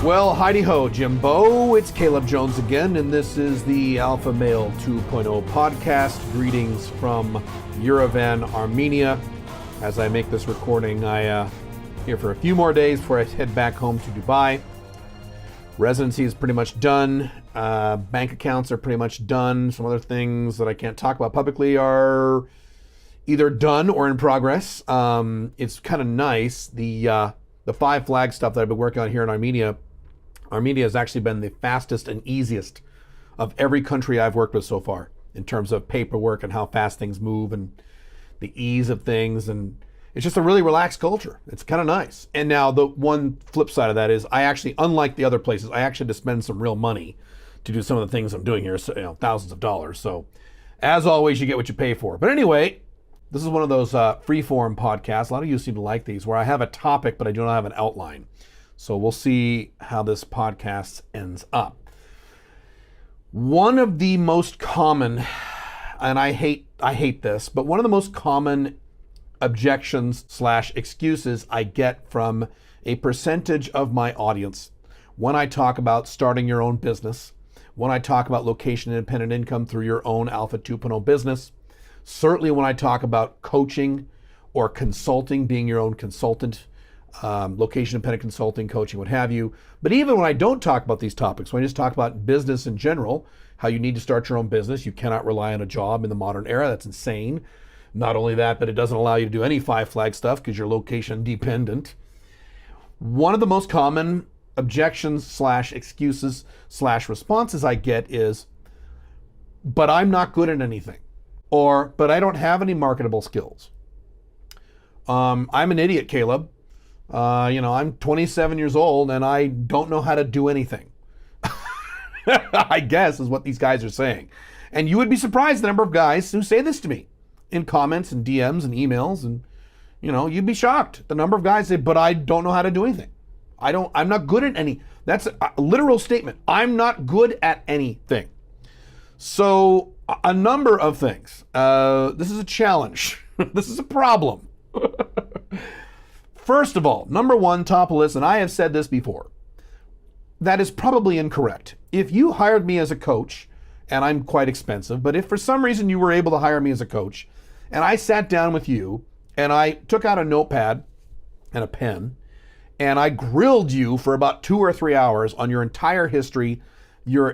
Well, hidey-ho, Jimbo. It's Caleb Jones again, and this is the Alpha Male 2.0 podcast. Greetings from Yerevan, Armenia. As I make this recording, I here for a few more days before I head back home to Dubai. Residency is pretty much done. Bank accounts are pretty much done. Some other things that I can't talk about publicly are either done or in progress. It's kind of nice. The five flag stuff that I've been working on here in Armenia has actually been the fastest and easiest of every country I've worked with so far in terms of paperwork and how fast things move and the ease of things. And it's just a really relaxed culture. It's kind of nice. And now the one flip side of that is I actually, unlike the other places, I actually had to spend some real money to do some of the things I'm doing here, so, thousands of dollars. So as always, you get what you pay for. But anyway, this is one of those free-form podcasts. A lot of you seem to like these where I have a topic, but I do not have an outline. So we'll see how this podcast ends up. One of the most common, and I hate this, but one of the most common objections / excuses I get from a percentage of my audience when I talk about starting your own business, when I talk about location independent income through your own Alpha 2.0 business, certainly when I talk about coaching or consulting, being your own consultant, location independent consulting, coaching, what have you. But even when I don't talk about these topics, when I just talk about business in general, how you need to start your own business, you cannot rely on a job in the modern era. That's insane. Not only that, but it doesn't allow you to do any five flag stuff because you're location dependent. One of the most common objections / excuses / responses I get is, but I'm not good at anything. Or, but I don't have any marketable skills. I'm an idiot, Caleb. I'm 27 years old and I don't know how to do anything. I guess is what these guys are saying. And you would be surprised the number of guys who say this to me in comments and DMs and emails. And, you'd be shocked. The number of guys say, but I don't know how to do anything. I'm not good at any. That's a literal statement. I'm not good at anything. So a number of things. This is a challenge. This is a problem. First of all, number one, top of the list, and I have said this before, that is probably incorrect. If you hired me as a coach, and I'm quite expensive, but if for some reason you were able to hire me as a coach, and I sat down with you, and I took out a notepad and a pen, and I grilled you for about 2 or 3 hours on your entire history,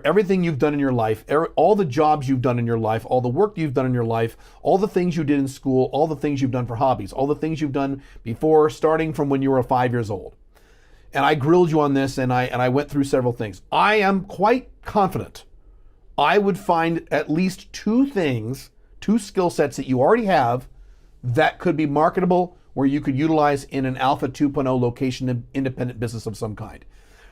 everything you've done in your life, all the jobs you've done in your life, all the work you've done in your life, all the things you did in school, all the things you've done for hobbies, all the things you've done before, starting from when you were 5 years old. And I grilled you on this, and I went through several things. I am quite confident I would find at least 2 things, 2 skill sets that you already have that could be marketable, where you could utilize in an Alpha 2.0 location independent business of some kind.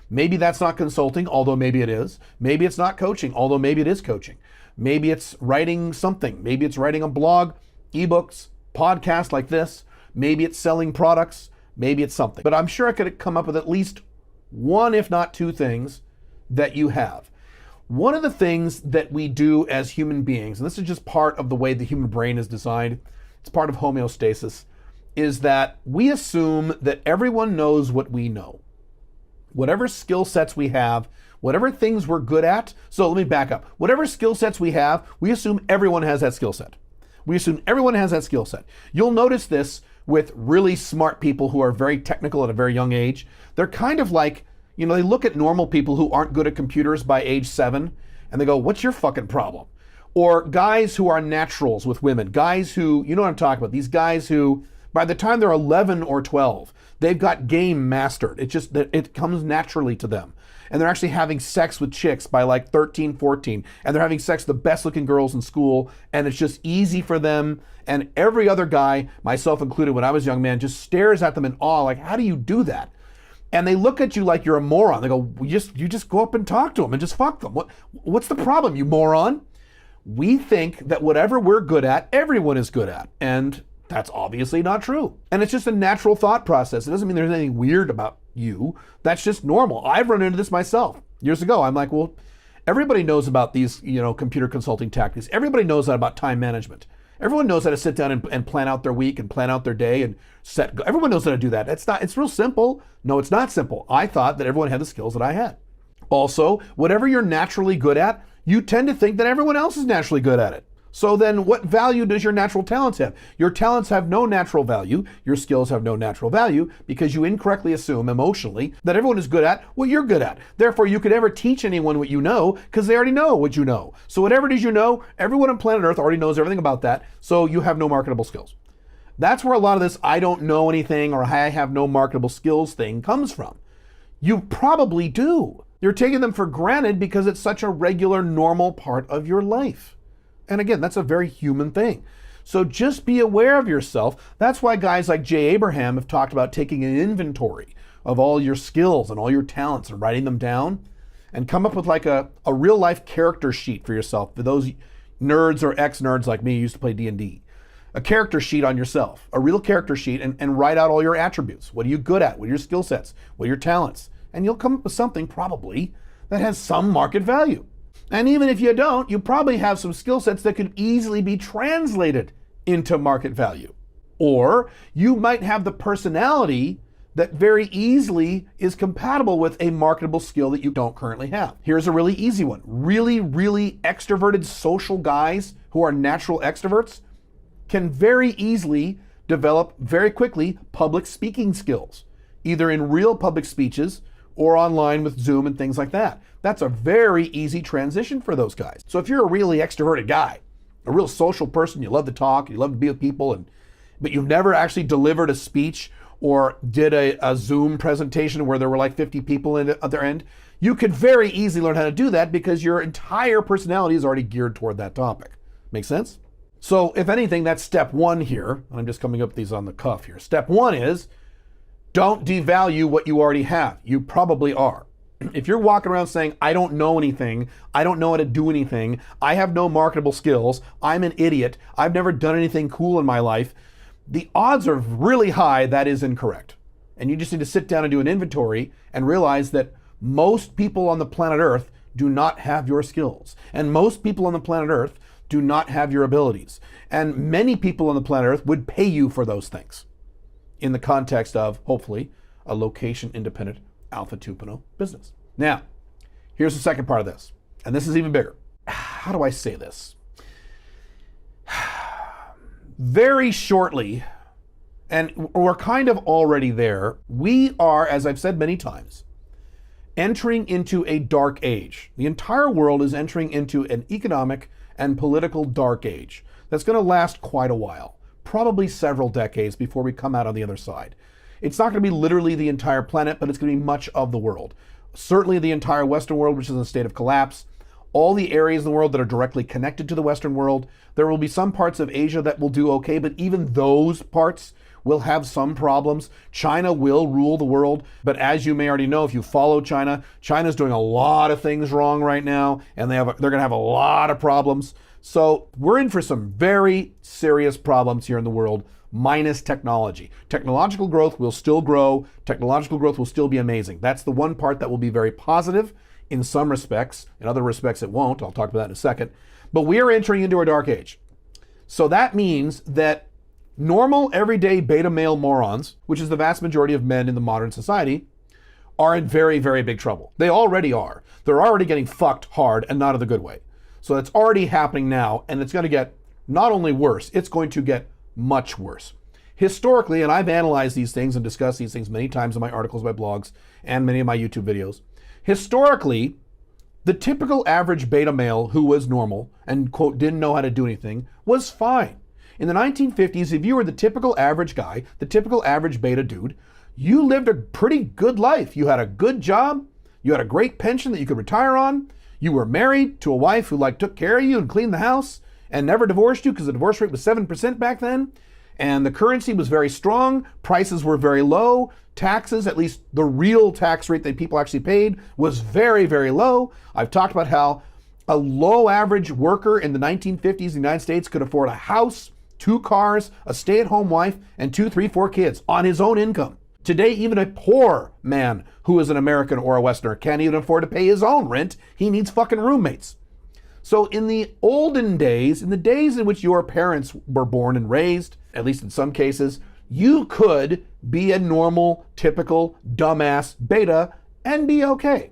Maybe that's not consulting, although maybe it is. Maybe it's not coaching, although maybe it is coaching. Maybe it's writing something. Maybe it's writing a blog, ebooks, podcast like this. Maybe it's selling products. Maybe it's something. But I'm sure I could come up with at least 1, if not 2 things that you have. One of the things that we do as human beings, and this is just part of the way the human brain is designed, it's part of homeostasis, is that we assume that everyone knows what we know. Whatever skill sets we have, whatever things we're good at. So let me back up. Whatever skill sets we have, we assume everyone has that skill set. We assume everyone has that skill set. You'll notice this with really smart people who are very technical at a very young age. They're kind of like, they look at normal people who aren't good at computers by age 7 and they go, what's your fucking problem? Or guys who are naturals with women, guys who, you know what I'm talking about, these guys who by the time they're 11 or 12, they've got game mastered. It comes naturally to them. And they're actually having sex with chicks by like 13, 14. And they're having sex with the best looking girls in school. And it's just easy for them. And every other guy, myself included when I was a young man, just stares at them in awe. Like, how do you do that? And they look at you like you're a moron. They go, you just go up and talk to them and just fuck them. What's the problem, you moron? We think that whatever we're good at, everyone is good at. And that's obviously not true. And it's just a natural thought process. It doesn't mean there's anything weird about you. That's just normal. I've run into this myself years ago. I'm like, well, everybody knows about these, computer consulting tactics. Everybody knows about time management. Everyone knows how to sit down and plan out their week and plan out their day and everyone knows how to do that. It's real simple. No, it's not simple. I thought that everyone had the skills that I had. Also, whatever you're naturally good at, you tend to think that everyone else is naturally good at it. So then what value does your natural talents have? Your talents have no natural value. Your skills have no natural value because you incorrectly assume emotionally that everyone is good at what you're good at. Therefore, you could never teach anyone what you know because they already know what you know. So whatever it is you know, everyone on planet Earth already knows everything about that. So you have no marketable skills. That's where a lot of this I don't know anything or I have no marketable skills thing comes from. You probably do. You're taking them for granted because it's such a regular, normal part of your life. And again, that's a very human thing. So just be aware of yourself. That's why guys like Jay Abraham have talked about taking an inventory of all your skills and all your talents and writing them down and come up with like a real life character sheet for yourself. For those nerds or ex-nerds like me who used to play D&D. A character sheet on yourself, a real character sheet, and write out all your attributes. What are you good at? What are your skill sets? What are your talents? And you'll come up with something probably that has some market value. And even if you don't, you probably have some skill sets that could easily be translated into market value. Or you might have the personality that very easily is compatible with a marketable skill that you don't currently have. Here's a really easy one. Really, really extroverted social guys who are natural extroverts can very easily develop very quickly public speaking skills, either in real public speeches or online with Zoom and things like that. That's a very easy transition for those guys. So if you're a really extroverted guy, a real social person, you love to talk, you love to be with people, but you've never actually delivered a speech or did a Zoom presentation where there were like 50 people in the other end, you could very easily learn how to do that because your entire personality is already geared toward that topic. Make sense? So if anything, that's step one here. And I'm just coming up with these on the cuff here. Step one is don't devalue what you already have. You probably are. If you're walking around saying, I don't know anything, I don't know how to do anything, I have no marketable skills, I'm an idiot, I've never done anything cool in my life, the odds are really high that is incorrect. And you just need to sit down and do an inventory and realize that most people on the planet Earth do not have your skills. And most people on the planet Earth do not have your abilities. And many people on the planet Earth would pay you for those things in the context of, hopefully, a location-independent Alpha 2.0 business. Now, here's the second part of this, and this is even bigger. How do I say this? Very shortly, and we're kind of already there, we are, as I've said many times, entering into a dark age. The entire world is entering into an economic and political dark age that's going to last quite a while, probably several decades before we come out on the other side. It's not going to be literally the entire planet, but it's going to be much of the world. Certainly the entire Western world, which is in a state of collapse. All the areas in the world that are directly connected to the Western world. There will be some parts of Asia that will do okay, but even those parts will have some problems. China will rule the world, but as you may already know, if you follow China, China's doing a lot of things wrong right now, and they're going to have a lot of problems. So we're in for some very serious problems here in the world, minus technology. Technological growth will still grow. Technological growth will still be amazing. That's the one part that will be very positive in some respects. In other respects, it won't. I'll talk about that in a second. But we are entering into a dark age. So that means that normal, everyday beta male morons, which is the vast majority of men in the modern society, are in very, very big trouble. They already are. They're already getting fucked hard and not in the good way. So it's already happening now, and it's going to get not only worse, it's going to get much worse. Historically, and I've analyzed these things and discussed these things many times in my articles, my blogs, and many of my YouTube videos. Historically, the typical average beta male who was normal and, quote, didn't know how to do anything was fine. In the 1950s, if you were the typical average guy, the typical average beta dude, you lived a pretty good life. You had a good job, you had a great pension that you could retire on, you were married to a wife who took care of you and cleaned the house and never divorced you because the divorce rate was 7% back then. And the currency was very strong. Prices were very low. Taxes, at least the real tax rate that people actually paid, was very, very low. I've talked about how a low average worker in the 1950s in the United States could afford a house, 2 cars, a stay-at-home wife, and 2, 3, 4 kids on his own income. Today, even a poor man who is an American or a Westerner can't even afford to pay his own rent. He needs fucking roommates. So in the olden days, in the days in which your parents were born and raised, at least in some cases, you could be a normal, typical, dumbass beta and be okay.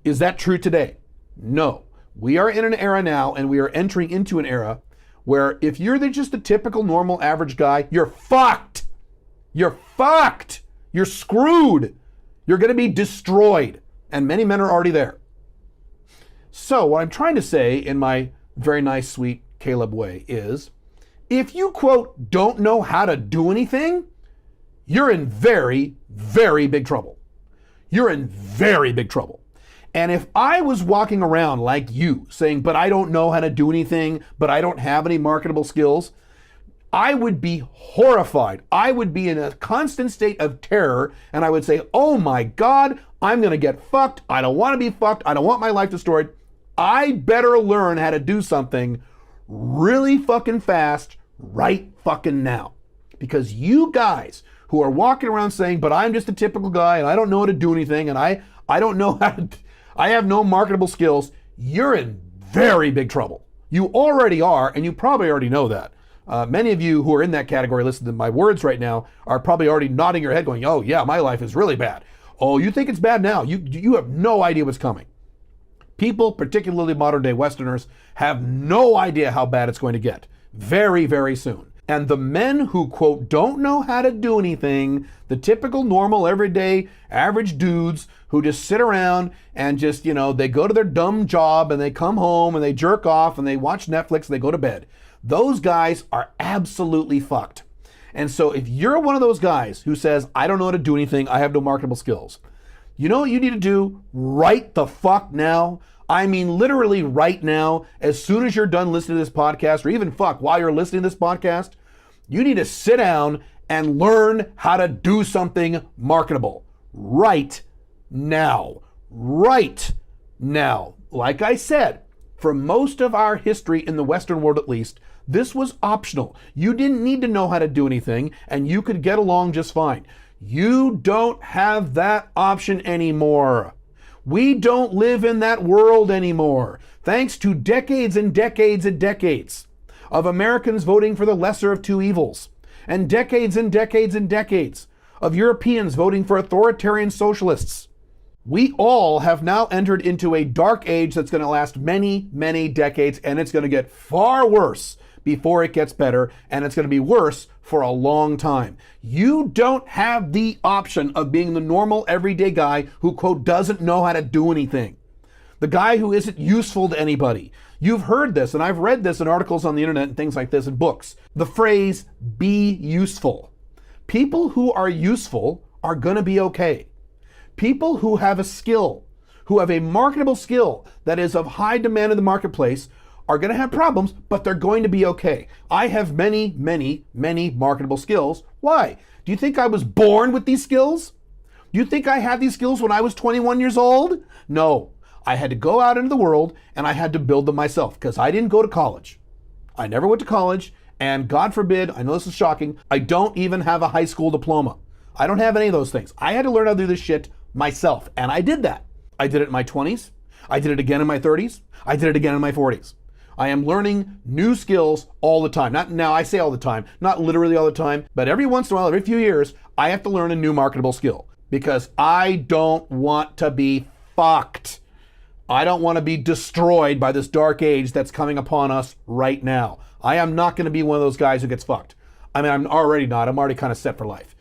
Is that true today? No. We are in an era now, and we are entering into an era where if you're just a typical, normal, average guy, you're fucked. You're fucked. You're screwed. You're going to be destroyed. And many men are already there. So what I'm trying to say in my very nice, sweet Caleb way is, if you, quote, don't know how to do anything, you're in very, very big trouble. You're in very big trouble. And if I was walking around like you saying, but I don't know how to do anything, but I don't have any marketable skills, I would be horrified. I would be in a constant state of terror, and I would say, oh my God, I'm gonna get fucked. I don't wanna be fucked. I don't want my life destroyed. I better learn how to do something really fucking fast right fucking now. Because you guys who are walking around saying, but I'm just a typical guy and I don't know how to do anything and I don't know how to, I have no marketable skills, you're in very big trouble. You already are, and you probably already know that. Many of you who are in that category, listening to my words right now, are probably already nodding your head going, oh yeah, my life is really bad. Oh, you think it's bad now? You have no idea what's coming. People, particularly modern day Westerners, have no idea how bad it's going to get very, very soon. And the men who, quote, don't know how to do anything, the typical, normal, everyday, average dudes who just sit around and just, they go to their dumb job and they come home and they jerk off and they watch Netflix and they go to bed. Those guys are absolutely fucked. And so if you're one of those guys who says, I don't know how to do anything, I have no marketable skills, you know what you need to do right the fuck now? I mean, literally right now, as soon as you're done listening to this podcast, or even while you're listening to this podcast, you need to sit down and learn how to do something marketable right now. Right now. Like I said, for most of our history in the Western world at least, this was optional. You didn't need to know how to do anything, and you could get along just fine. You don't have that option anymore. We don't live in that world anymore, thanks to decades and decades and decades of Americans voting for the lesser of two evils, and decades and decades and decades of Europeans voting for authoritarian socialists. We all have now entered into a dark age that's going to last many, many decades, and it's going to get far worse before it gets better, and it's going to be worse for a long time. You don't have the option of being the normal, everyday guy who, quote, doesn't know how to do anything. The guy who isn't useful to anybody. You've heard this, and I've read this in articles on the internet and things like this in books. The phrase, be useful. People who are useful are going to be okay. People who have a skill, who have a marketable skill that is of high demand in the marketplace, are going to have problems, but they're going to be okay. I have many, many, many marketable skills. Why? Do you think I was born with these skills? Do you think I had these skills when I was 21 years old? No. I had to go out into the world and I had to build them myself because I didn't go to college. I never went to college, and God forbid, I know this is shocking, I don't even have a high school diploma. I don't have any of those things. I had to learn how to do this shit myself, and I did that. I did it in my 20s. I did it again in my 30s. I did it again in my 40s. I am learning new skills all the time. Not now, I say all the time, not literally all the time, but every once in a while, every few years, I have to learn a new marketable skill because I don't want to be fucked. I don't want to be destroyed by this dark age that's coming upon us right now. I am not going to be one of those guys who gets fucked. I mean, I'm already not. I'm already kind of set for life.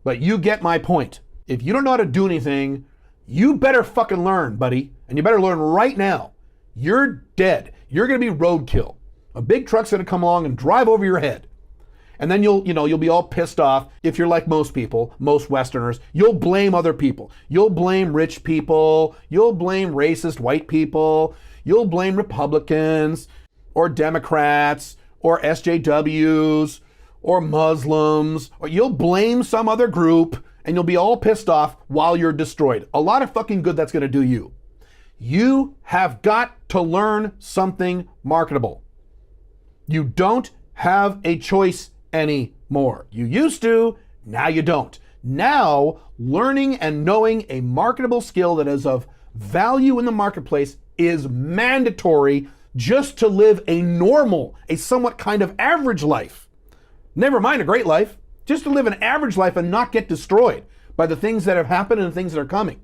But you get my point. If you don't know how to do anything, you better fucking learn, buddy. And you better learn right now. You're dead. You're going to be roadkill. A big truck's going to come along and drive over your head. And then you'll be all pissed off. If you're like most people, most Westerners, you'll blame other people. You'll blame rich people. You'll blame racist white people. You'll blame Republicans or Democrats or SJWs or Muslims, or you'll blame some other group and you'll be all pissed off while you're destroyed. A lot of fucking good that's going to do you. You have got to learn something marketable. You don't have a choice anymore. You used to, now you don't. Now, learning and knowing a marketable skill that is of value in the marketplace is mandatory just to live a normal, a somewhat kind of average life. Never mind a great life, just to live an average life and not get destroyed by the things that have happened and the things that are coming.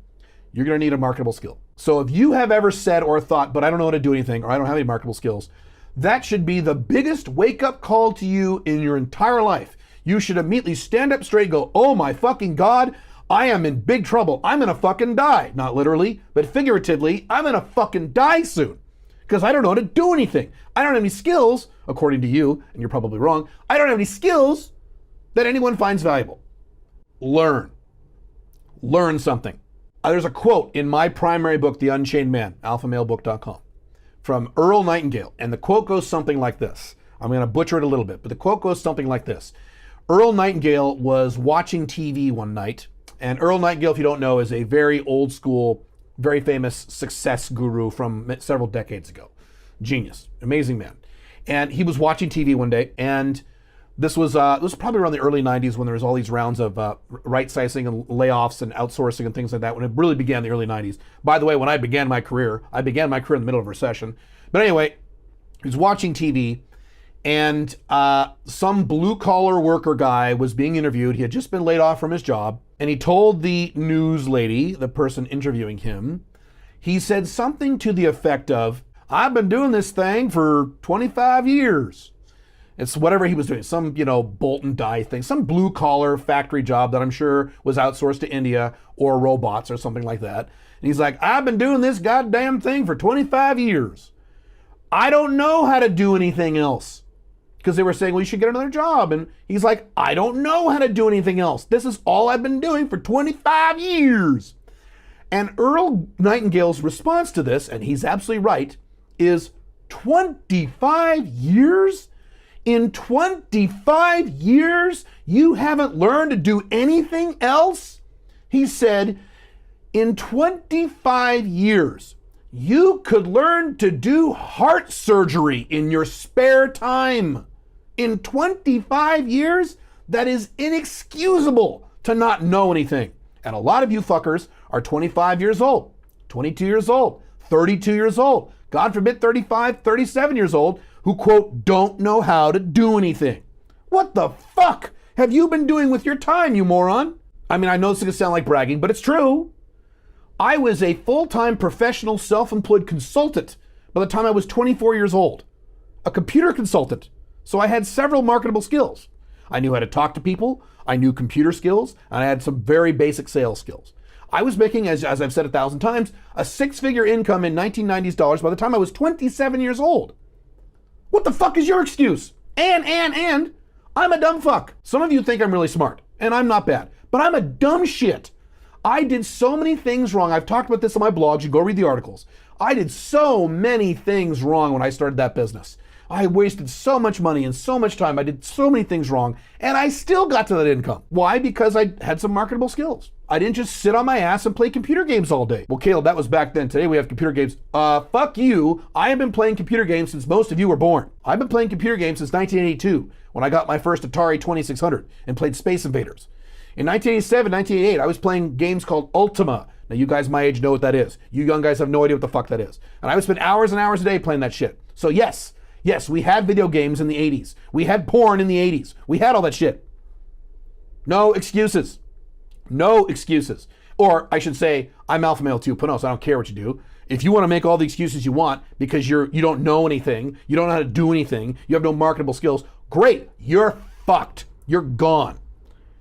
You're going to need a marketable skill. So if you have ever said or thought, but I don't know how to do anything, or I don't have any marketable skills, that should be the biggest wake-up call to you in your entire life. You should immediately stand up straight and go, oh my fucking God, I am in big trouble. I'm going to fucking die. Not literally, but figuratively, I'm going to fucking die soon because I don't know how to do anything. I don't have any skills, according to you, and you're probably wrong. I don't have any skills that anyone finds valuable. Learn. Learn something. There's a quote in my primary book, The Unchained Man, alphamalebook.com, from Earl Nightingale. And the quote goes something like this. I'm going to butcher it a little bit, but the quote goes something like this. Earl Nightingale was watching TV one night. And Earl Nightingale, if you don't know, is a very old school, very famous success guru from several decades ago. Genius, amazing man. And he was watching TV one day, and this was probably around the early 90s when there was all these rounds of right-sizing and layoffs and outsourcing and things like that, when it really began in the early 90s. By the way, when I began my career in the middle of a recession. But anyway, he was watching TV, and some blue-collar worker guy was being interviewed. He had just been laid off from his job, and he told the news lady, the person interviewing him, he said something to the effect of, I've been doing this thing for 25 years. It's whatever he was doing, some, bolt and die thing, some blue collar factory job that I'm sure was outsourced to India or robots or something like that. And he's like, I've been doing this goddamn thing for 25 years. I don't know how to do anything else. Because they were saying, well, you should get another job. And he's like, I don't know how to do anything else. This is all I've been doing for 25 years. And Earl Nightingale's response to this, and he's absolutely right, is 25 years? In 25 years, you haven't learned to do anything else? He said, in 25 years, you could learn to do heart surgery in your spare time. In 25 years, that is inexcusable to not know anything. And a lot of you fuckers are 25 years old, 22 years old, 32 years old, God forbid 35, 37 years old, who, quote, don't know how to do anything. What the fuck have you been doing with your time, you moron? I mean, I know this is going to sound like bragging, but it's true. I was a full-time professional self-employed consultant by the time I was 24 years old. A computer consultant. So I had several marketable skills. I knew how to talk to people, I knew computer skills, and I had some very basic sales skills. I was making, as I've said 1,000 times, a six-figure income in 1990s dollars by the time I was 27 years old. What the fuck is your excuse? And I'm a dumb fuck. Some of you think I'm really smart, and I'm not bad, but I'm a dumb shit. I did so many things wrong. I've talked about this on my blog. You go read the articles. I did so many things wrong when I started that business. I wasted so much money and so much time. I did so many things wrong, and I still got to that income. Why? Because I had some marketable skills. I didn't just sit on my ass and play computer games all day. Well, Caleb, that was back then. Today we have computer games. Fuck you. I have been playing computer games since most of you were born. I've been playing computer games since 1982, when I got my first Atari 2600 and played Space Invaders. In 1987, 1988, I was playing games called Ultima. Now, you guys my age know what that is. You young guys have no idea what the fuck that is. And I would spend hours and hours a day playing that shit. So yes, we had video games in the 80s. We had porn in the 80s. We had all that shit. No excuses. No excuses. Or I should say, I'm Alpha Male 2.0, so I don't care what you do. If you want to make all the excuses you want because you don't know anything, you don't know how to do anything, you have no marketable skills, great, you're fucked. You're gone.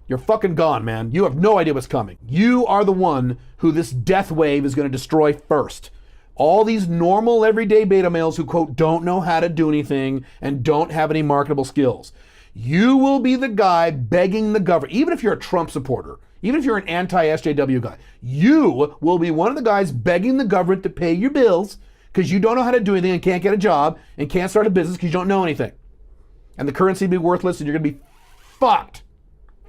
You're fucking gone, man. You have no idea what's coming. You are the one who this death wave is going to destroy first. All these normal everyday beta males who, quote, don't know how to do anything and don't have any marketable skills. You will be the guy begging the government, even if you're a Trump supporter, even if you're an anti-SJW guy, you will be one of the guys begging the government to pay your bills because you don't know how to do anything and can't get a job and can't start a business because you don't know anything. And the currency will be worthless and you're going to be fucked.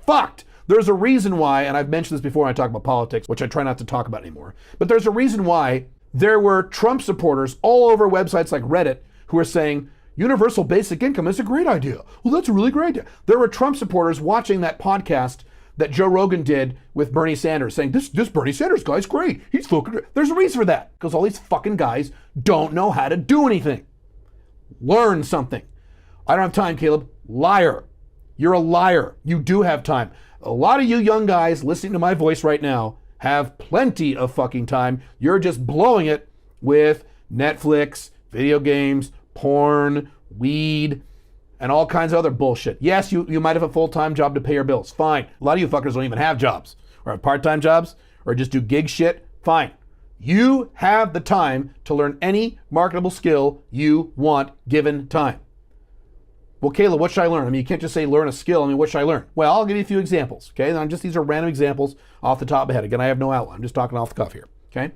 Fucked. There's a reason why, and I've mentioned this before when I talk about politics, which I try not to talk about anymore, but there's a reason why there were Trump supporters all over websites like Reddit who are saying, universal basic income is a great idea. Well, that's a really great idea. There were Trump supporters watching that podcast that Joe Rogan did with Bernie Sanders saying, this Bernie Sanders guy's great. He's fucking great. There's a reason for that, because all these fucking guys don't know how to do anything. Learn something. I don't have time, Caleb. Liar. You're a liar. You do have time. A lot of you young guys listening to my voice right now have plenty of fucking time. You're just blowing it with Netflix, video games, porn, weed, and all kinds of other bullshit. Yes, you might have a full-time job to pay your bills. Fine. A lot of you fuckers don't even have jobs, or have part-time jobs, or just do gig shit. Fine. You have the time to learn any marketable skill you want given time. Well, Caleb, what should I learn? I mean, you can't just say learn a skill. I mean, what should I learn? Well, I'll give you a few examples, okay? And these are random examples off the top of my head. Again, I have no outline. I'm just talking off the cuff here, okay?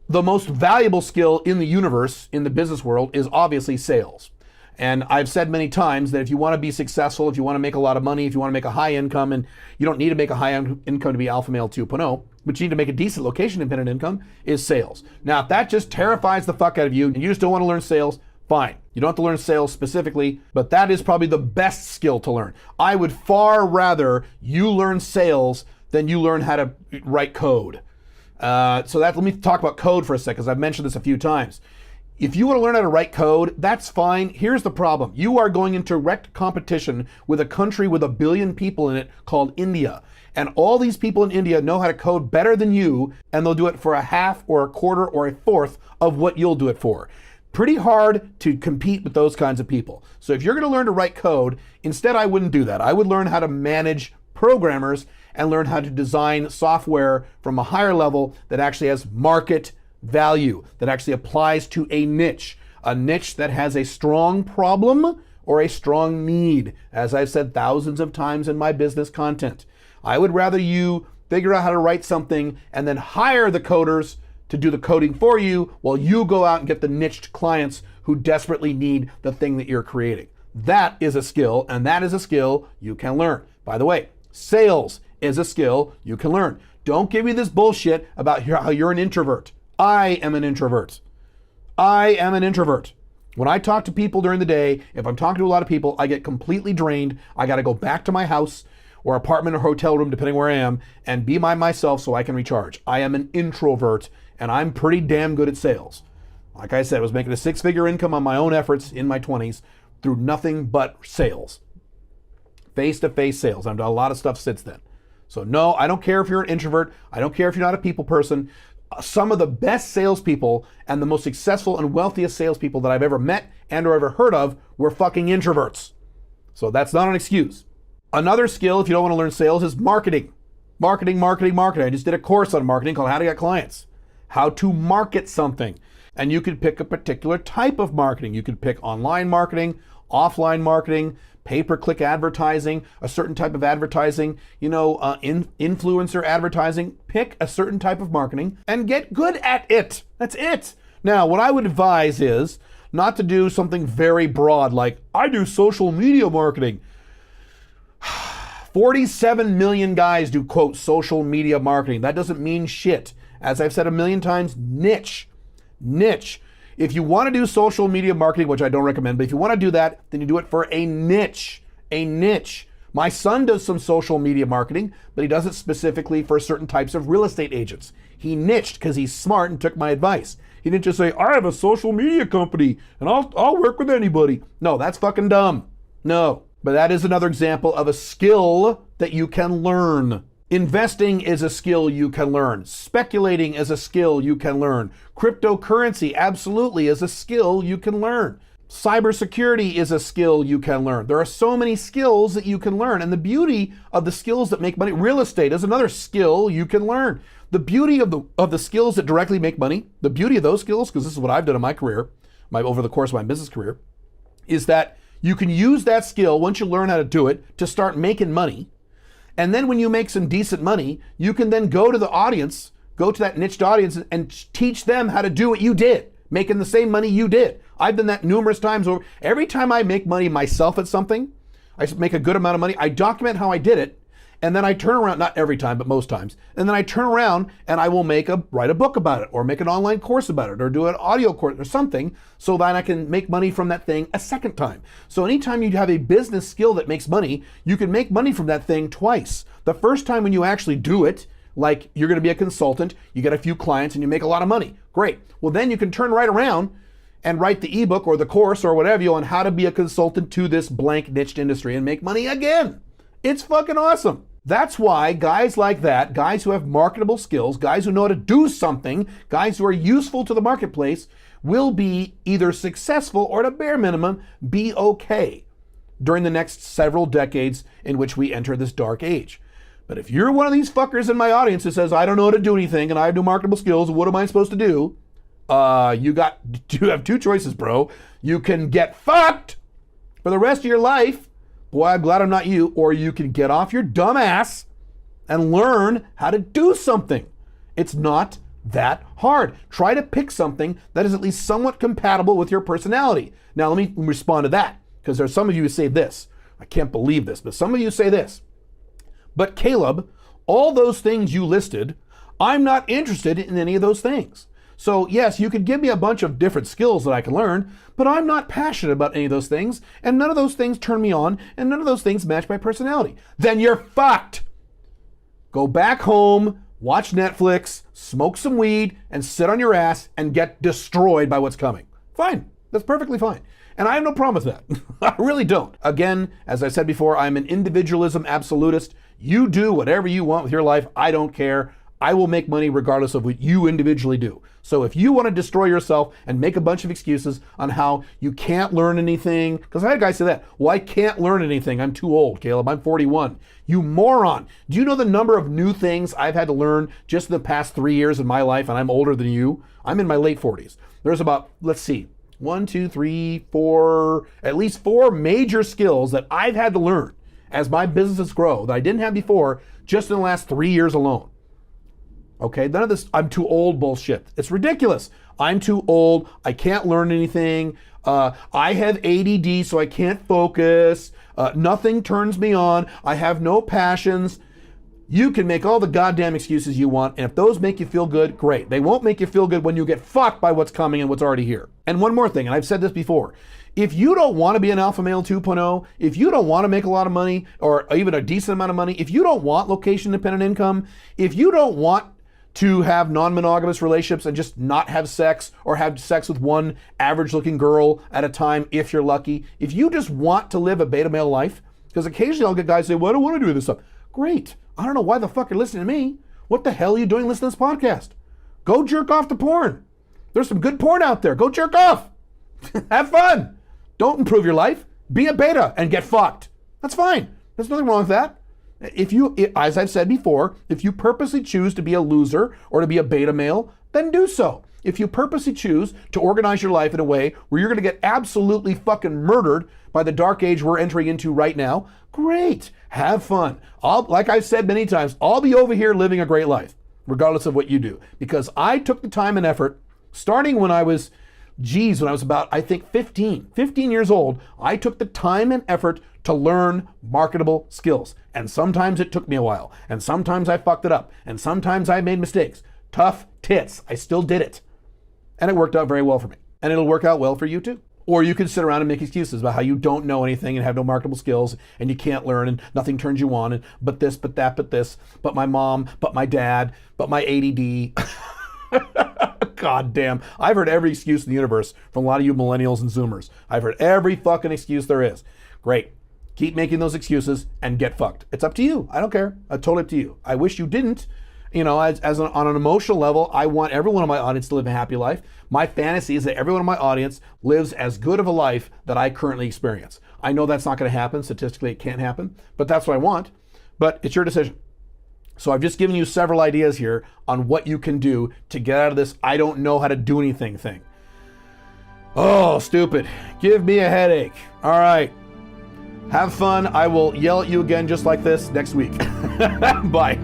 The most valuable skill in the universe, in the business world, is obviously sales. And I've said many times that if you want to be successful, if you want to make a lot of money, if you want to make a high income, and you don't need to make a high income to be Alpha Male 2.0, but you need to make a decent location-independent income, is sales. Now, if that just terrifies the fuck out of you, and you just don't want to learn sales, fine. You don't have to learn sales specifically, but that is probably the best skill to learn. I would far rather you learn sales than you learn how to write code. Let me talk about code for a second, because I've mentioned this a few times. If you want to learn how to write code, that's fine. Here's the problem. You are going into direct competition with a country with 1 billion people in it called India. And all these people in India know how to code better than you, and they'll do it for a half or a quarter or a fourth of what you'll do it for. Pretty hard to compete with those kinds of people. So if you're going to learn to write code, instead I wouldn't do that. I would learn how to manage programmers and learn how to design software from a higher level that actually has market value, that actually applies to a niche that has a strong problem or a strong need, as I've said thousands of times in my business content. I would rather you figure out how to write something and then hire the coders to do the coding for you while you go out and get the niched clients who desperately need the thing that you're creating. That is a skill, and that is a skill you can learn. By the way, sales is a skill you can learn. Don't give me this bullshit about how you're an introvert. I am an introvert. I am an introvert. When I talk to people during the day, if I'm talking to a lot of people, I get completely drained. I got to go back to my house or apartment or hotel room, depending where I am, and be by myself so I can recharge. I am an introvert, and I'm pretty damn good at sales. Like I said, I was making a 6-figure income on my own efforts in my 20s through nothing but sales. Face-to-face sales. I've done a lot of stuff since then. So no, I don't care if you're an introvert. I don't care if you're not a people person. Some of the best salespeople and the most successful and wealthiest salespeople that I've ever met and or ever heard of were fucking introverts. So that's not an excuse. Another skill, if you don't want to learn sales, is marketing. Marketing. I just did a course on marketing called How to Get Clients. How to market something. And you could pick a particular type of marketing. You could pick online marketing, offline marketing, pay-per-click advertising, a certain type of advertising, influencer advertising. Pick a certain type of marketing and get good at it. That's it. Now, what I would advise is not to do something very broad like, I do social media marketing. 47 million guys do, quote, social media marketing. That doesn't mean shit. As I've said a million times, niche. If you want to do social media marketing, which I don't recommend, but if you want to do that, then you do it for a niche. My son does some social media marketing, but he does it specifically for certain types of real estate agents. He niched because he's smart and took my advice. He didn't just say, I have a social media company and I'll work with anybody. No, that's fucking dumb. No, but that is another example of a skill that you can learn. Investing is a skill you can learn. Speculating is a skill you can learn. Cryptocurrency absolutely is a skill you can learn. Cybersecurity is a skill you can learn. There are so many skills that you can learn. And the beauty of the skills that make money, real estate is another skill you can learn. The beauty of the skills that directly make money, the beauty of those skills, because this is what I've done in my career, over the course of my business career, is that you can use that skill once you learn how to do it to start making money. And then when you make some decent money, you can then go to the audience, go to that niched audience and teach them how to do what you did, making the same money you did. I've done that numerous times over. Every time I make money myself at something, I make a good amount of money, I document how I did it, and then I turn around, not every time, but most times, and then I turn around and I will write a book about it, or make an online course about it, or do an audio course or something, so that I can make money from that thing a second time. So anytime you have a business skill that makes money, you can make money from that thing twice. The first time when you actually do it, like you're gonna be a consultant, you get a few clients and you make a lot of money. Great. Well, then you can turn right around and write the ebook or the course or whatever you on how to be a consultant to this blank niched industry and make money again. It's fucking awesome. That's why guys like that, guys who have marketable skills, guys who know how to do something, guys who are useful to the marketplace, will be either successful or at a bare minimum, be okay during the next several decades in which we enter this dark age. But if you're one of these fuckers in my audience who says, I don't know how to do anything and I have no marketable skills, what am I supposed to do? You have two choices, bro. You can get fucked for the rest of your life. Boy, I'm glad I'm not you. Or you can get off your dumb ass and learn how to do something. It's not that hard. Try to pick something that is at least somewhat compatible with your personality. Now, let me respond to that, because there's some of you who say this. I can't believe this, but some of you say this. But Caleb, all those things you listed, I'm not interested in any of those things. So yes, you could give me a bunch of different skills that I can learn, but I'm not passionate about any of those things, and none of those things turn me on, and none of those things match my personality. Then you're fucked. Go back home, watch Netflix, smoke some weed, and sit on your ass and get destroyed by what's coming. Fine. That's perfectly fine. And I have no problem with that. I really don't. Again, as I said before, I'm an individualism absolutist. You do whatever you want with your life. I don't care. I will make money regardless of what you individually do. So if you want to destroy yourself and make a bunch of excuses on how you can't learn anything, because I had guys say that, well, I can't learn anything. I'm too old, Caleb. I'm 41. You moron. Do you know the number of new things I've had to learn just in the past 3 years of my life, and I'm older than you? I'm in my late 40s. There's about, let's see, 1, 2, 3, 4, at least 4 major skills that I've had to learn as my businesses grow that I didn't have before just in the last 3 years alone. Okay, none of this I'm too old bullshit. It's ridiculous. I'm too old. I can't learn anything. I have ADD, so I can't focus. Nothing turns me on. I have no passions. You can make all the goddamn excuses you want, and if those make you feel good, great. They won't make you feel good when you get fucked by what's coming and what's already here. And one more thing, and I've said this before. If you don't want to be an alpha male 2.0, if you don't want to make a lot of money or even a decent amount of money, if you don't want location-dependent income, if you don't want to have non-monogamous relationships and just not have sex or have sex with one average-looking girl at a time if you're lucky, if you just want to live a beta male life, because occasionally I'll get guys say, well, I don't want to do this stuff. Great. I don't know why the fuck you're listening to me. What the hell are you doing listening to this podcast? Go jerk off to porn. There's some good porn out there. Go jerk off. Have fun. Don't improve your life. Be a beta and get fucked. That's fine. There's nothing wrong with that. If you, as I've said before, if you purposely choose to be a loser or to be a beta male, then do so. If you purposely choose to organize your life in a way where you're going to get absolutely fucking murdered by the dark age we're entering into right now, great. Have fun. Like I've said many times, I'll be over here living a great life, regardless of what you do, because I took the time and effort, starting when I was about, I think 15 years old, I took the time and effort to learn marketable skills. And sometimes it took me a while, and sometimes I fucked it up, and sometimes I made mistakes. Tough tits. I still did it. And it worked out very well for me. And it'll work out well for you too. Or you can sit around and make excuses about how you don't know anything and have no marketable skills and you can't learn and nothing turns you on and but this, but that, but this, but my mom, but my dad, but my ADD. God damn. I've heard every excuse in the universe from a lot of you millennials and Zoomers. I've heard every fucking excuse there is. Great. Keep making those excuses and get fucked. It's up to you. I don't care. It's totally up to you. I wish you didn't. You know, on an emotional level, I want everyone in my audience to live a happy life. My fantasy is that everyone in my audience lives as good of a life that I currently experience. I know that's not going to happen. Statistically, it can't happen, but that's what I want. But it's your decision. So I've just given you several ideas here on what you can do to get out of this I don't know how to do anything thing. Oh, stupid. Give me a headache. All right. Have fun. I will yell at you again just like this next week. Bye.